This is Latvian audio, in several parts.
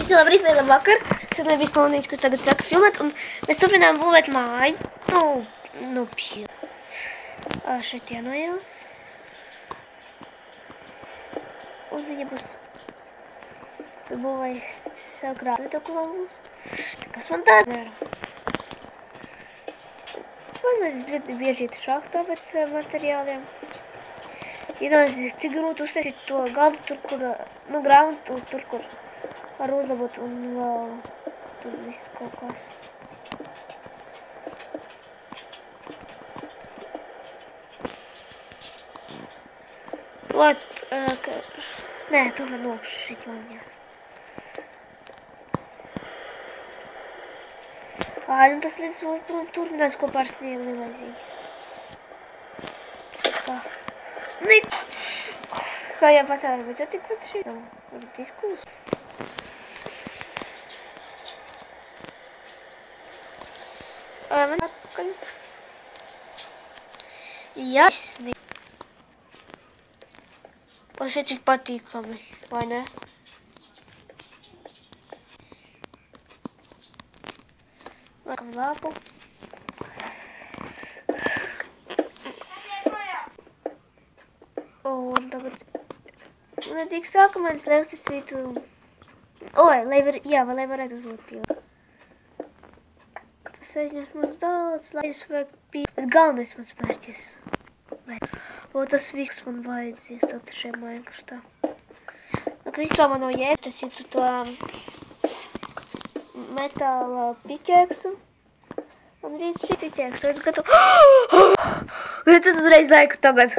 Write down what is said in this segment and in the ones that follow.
Visi labrīt, vai labvakar. Es esmu bijis Polonijas, kas tagad saka filmēt, un mēs turpinām būvēt māju. Nu, šeit jānojās. Un viņa būs būvējis sev grāmatu, ko vēl būs. Kas man tāda nēra? Man es ļoti bieži iet šahtā pēc materiāliem. Iedomājieties, cik grūti uztaisīt to galdu tur, kur, grāmatu tur, kur var uzlabot un vēl tur viss kaut kas. Nē, tur var nokšu šeit jāņās. Nu tas līdz turpinās kopā ar sniegu nelaizīgi. Tas ir kā... Kā jau pacēlē, bet jau tik pats šeit nav. Varbūt izkūs. Man atpakaļ. Jā, un šeit cik patīkami, vai ne? Liekam lapu. Un tagad... Man ir tik sākumēns, lai uzticītu... lai varētu uzlūt pīli. Tas aizņems mums daudz, lai es vajag pīli. Bet galvenais mans mērķis. Tas viss man vajadzīs tad šeit Minecraftā. Kristā man nav jēgas, tas ir to metāla pikēksu. Un rīt šī pikēksu, es gatavu... Ja tad uzreiz laiku tagad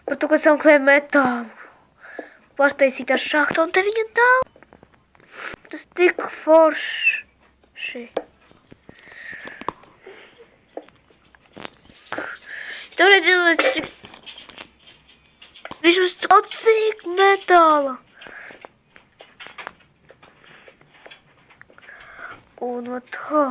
par to, ka samklēju metālu. Pārtaisīt ar šahtu, un te viņa daudz. Tas tik forši. Es tev redzēju, cik... Vismaz cik metāla. Un no tā.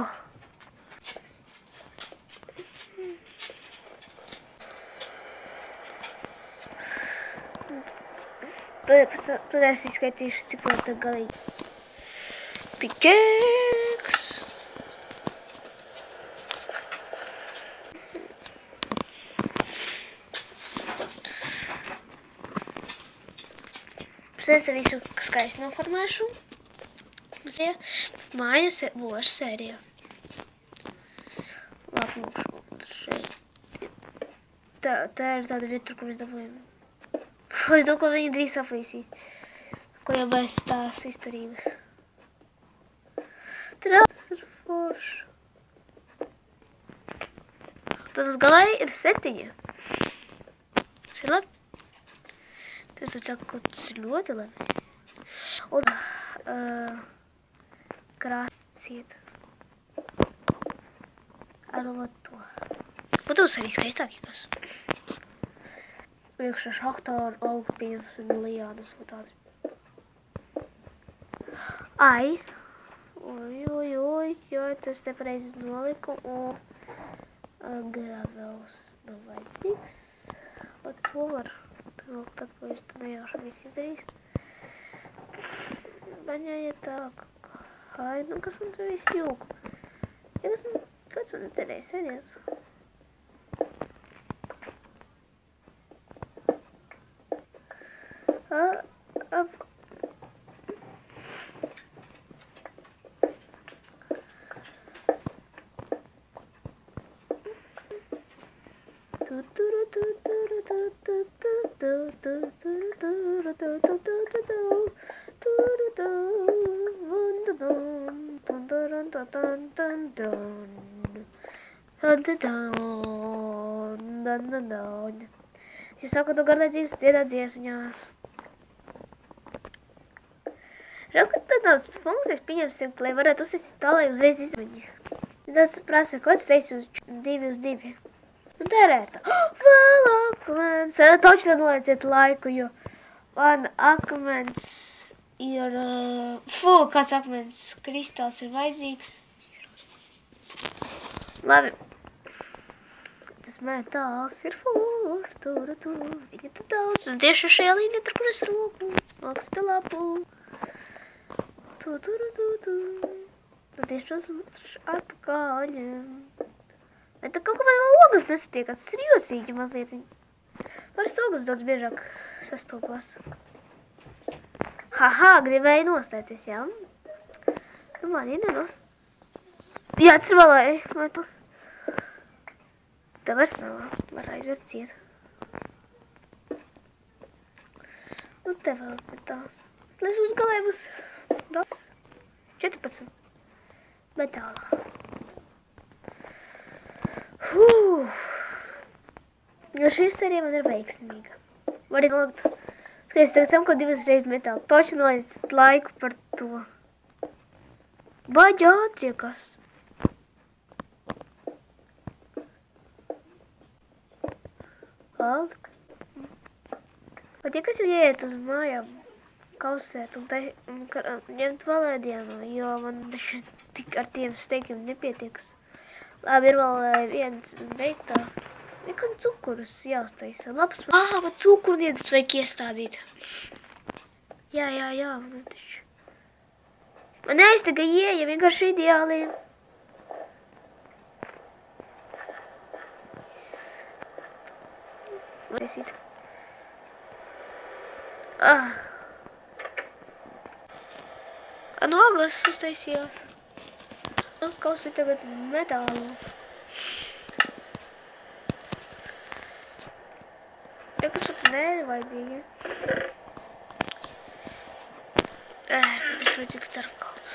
Tad es izskaitīšu, cik man tā galīgi. Pikēks. Es te visu skaisti noformēšu. Mājas būs sērija. Labi, mums šeit. Tā ir tāda vieta, kur mēs dabūjam. Es domāju, ko viņi drīz aplīsīs. Ko jau bez tās izturības. Tas ir forši. Tad uz galai ir 7. Tas ir labi. Tas pēc saka, tas ir ļoti labi. Un krāsiet ar to. Būtūs arī skaistāki kas. Iekšā šahtā ar augu pieņems un lijādas un tādas. Oi, tas te pareizi noliku un gravels nav vajadzīgs. Un to var tad, ko es tu nejauši viss izdarīs. Man jāiet tālāk. Kas man tur viss jūg? Kāds man terēs aizies? Jūs saka, tu garlaicības dziedāt dziesmiņās. Žēl, ka tāds funkcijas pieņemsim, lai varētu uzsacīt tā, lai uzreiz izmaņi. Tas prasa, ko es teicu uz 2 uz 2. Un tā ir ērta. Vēl akmens. Toči tad nolieciet laiku, jo man akmens ir... kāds akmens kristāls ir vajadzīgs. Labi. Tas metāls ir forši. Viņa tad daudz. Tieši šajā līnija, tur, kur es roku. Maksta lapu. Nu tieši uz atpakaļ. Bet tā kaut kā man vēl ogas nesatiek, tas ir jocīgi mazliet. Varbūt ogas daudz biežāk sastopās. Haha, gribēju nostēties, jā. Nu, man ir nenos. Jā, tas ir valēji, metals. Tā vairs nav, var aizvērt ciet. Nu, te vēl metāls. Lai uz galē būs daudz. 14. Metālā. Jo šī sērija man ir veiksmīga. Var arī nolikt. Skaties, tagad samko 2 reizes metālu. Toči nolikt laiku par to. Baģi ātriekas. Alk. Bet ja kas jau ieiet uz mājām, kausēt un ņemt valēdienu, jo man ar tiem steikiem nepietieks. Labi, ir vēl viens beigtā. Nekad cukurus jāuztaisa. Labs. Man cukurniedas vajag iestādīt. Jā, man taču. Man aiztaga ieja vienkārši ideāli. Taisīt. Noglas uztaisījās. Kausīt tagad metālu. Ja kas pat nevajadzīgi. Taču vajadzīgs darbkauts.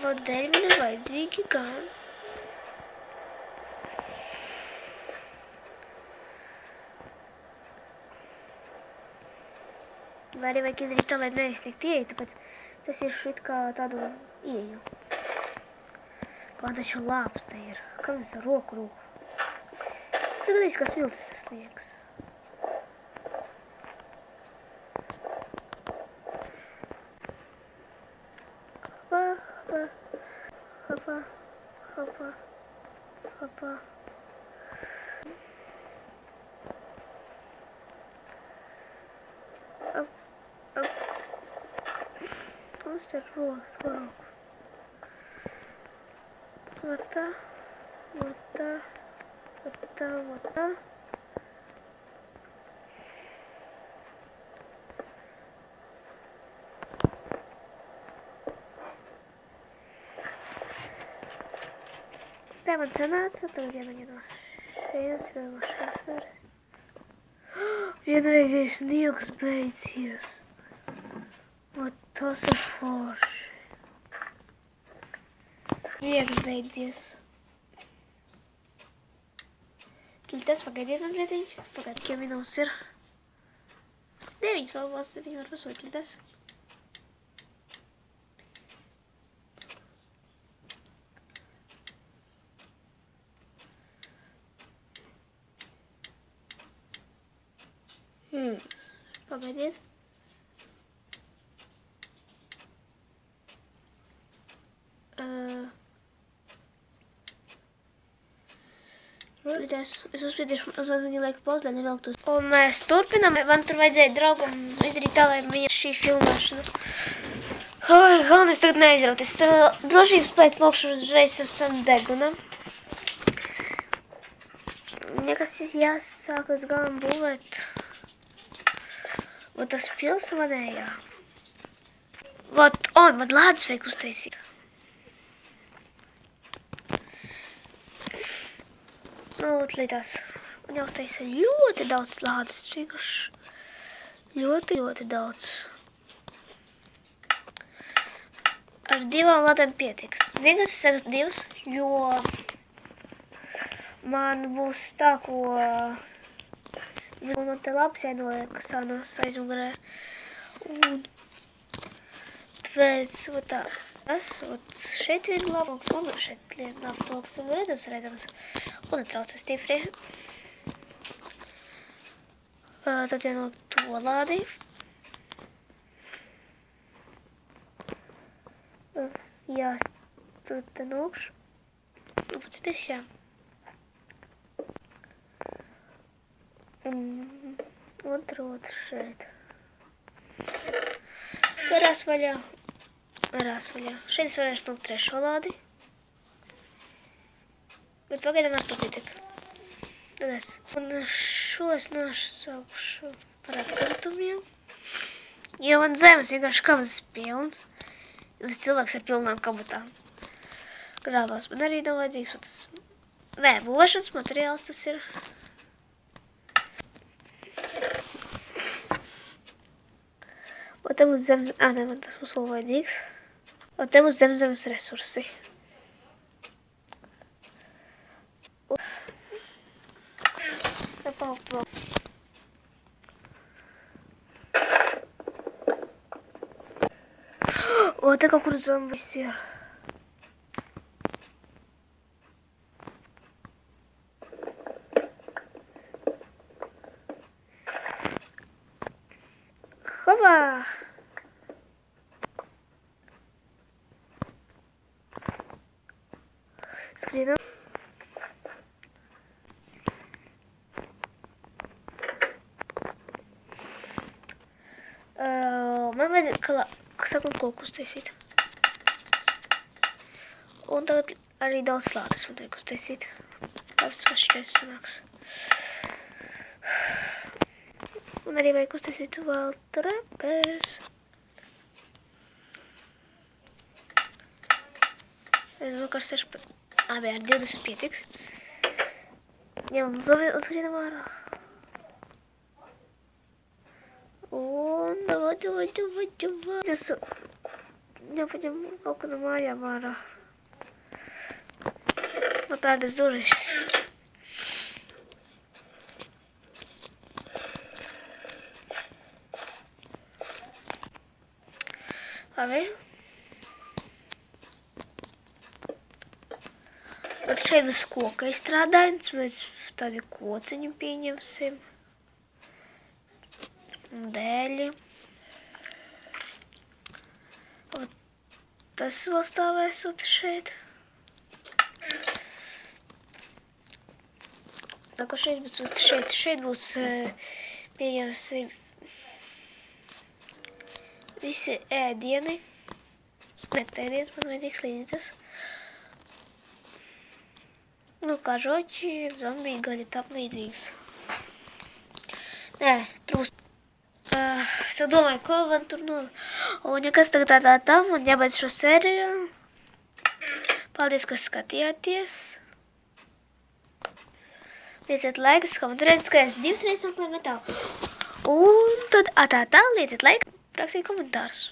Modeļi man ir vajadzīgi gan. Vai arī vajag izdarīt tā, lai neizsniegt ieeju, tāpēc tas ir šit kā tādu ieeju. Man taču lāps te ir. Kam es ar roku rūku? Tas ir gadījis, kā smiltis sasniegs. Hopa. Mums te rodas lauku. Вот tā. Tā man sanāca, tagad jāmaņem no šeit, vēl no šās varas. Vienreizējais sniegs beidzies. Tas ir forši. Sniegs beidzies. Ķiltas, pagaidiet mazlietiņ. Pagaid, kiem minūtes ir. 9 vēl mazlietiņ var pasot ķiltas. Pagaidiet. Es uzspiedīšu mazliet laiku pauzi, lai nevelktos. Un mēs turpinām. Man tur vajadzēja draugam izdarīt tā, lai viņam šī filmēšana. Galvenais es tagad neizrauties. Drošības pēc nokšu uzreiz esam deguna. Nekas jāsāk līdz galam būvēt. Вот tas pils manējā. Man lādus vajag uztaisīt. Nu, līdās. Man jāuztaisa ļoti daudz lādus. Ļoti daudz. Ar 2 lādēm pietiks. Zini, kas es saku 2, jo man būs tā, ko... Man te labs jānoliek sanos aizmugurē. Un tāpēc, tā, šeit vien labāks, un šeit labāks, un redzams, un netraucas stipri. Tad jānoliek to lādi. Jā, tur te nokšu. Nu, pats jā. Un otru šeit. Garās vaļā. Šeit es varēšu nolikt trešo lādi. Bet pagaidām ar to pietiek. Un šos nosaukšu par atkritumiem. Jo man zemes vienkārši kabatas pilns. Tas cilvēks ar pilnām kabatām. Grāvās man arī nav vajadzīgs. Tas... Nē, būvēšanas materiāls tas ir. Un te būs zemes... Nē, man tas būs vēl vajadzīgs. Un te būs zemes resursi. Te palikt vēl. O, te kaut kur zombis ir. Hopā! Skrienam. Man vajadzēja sākam koku uztaisīt. Un tagad arī daudz slādes man vajag uztaisīt. Tāpēc kas šķiet sanāks. Un arī vajag uztaisīt vēl trepes. Es vakar 6... Ar 20 pietiks. Ņemam zobi un skrienam ārā. Un давай. Jāpaņem kaut kādā mājām ārā. No tādas durvis. Labi. Bet šeit uz koka izstrādājums mēs tādi kociņu pieņemsim. Dēļi. Un tas vēl stāvēsot šeit. Nāko šeit būs pieņemsim visi ēdieni. Ēdiens man vajadzīgs līdzītas. Nu, kā žoķi, zombiji, gaļa, tam līdzīgs. Nē, trūst. Es domāju, ko man tur Un ja kas tagad tā, man jābeidz šo sēriju. Paldies, ka skatījāties. Lieciet laikus, komentējiet, ka es 2 reizes meklēju metālu. Un tad lieciet laiku, rakstiet komentārus.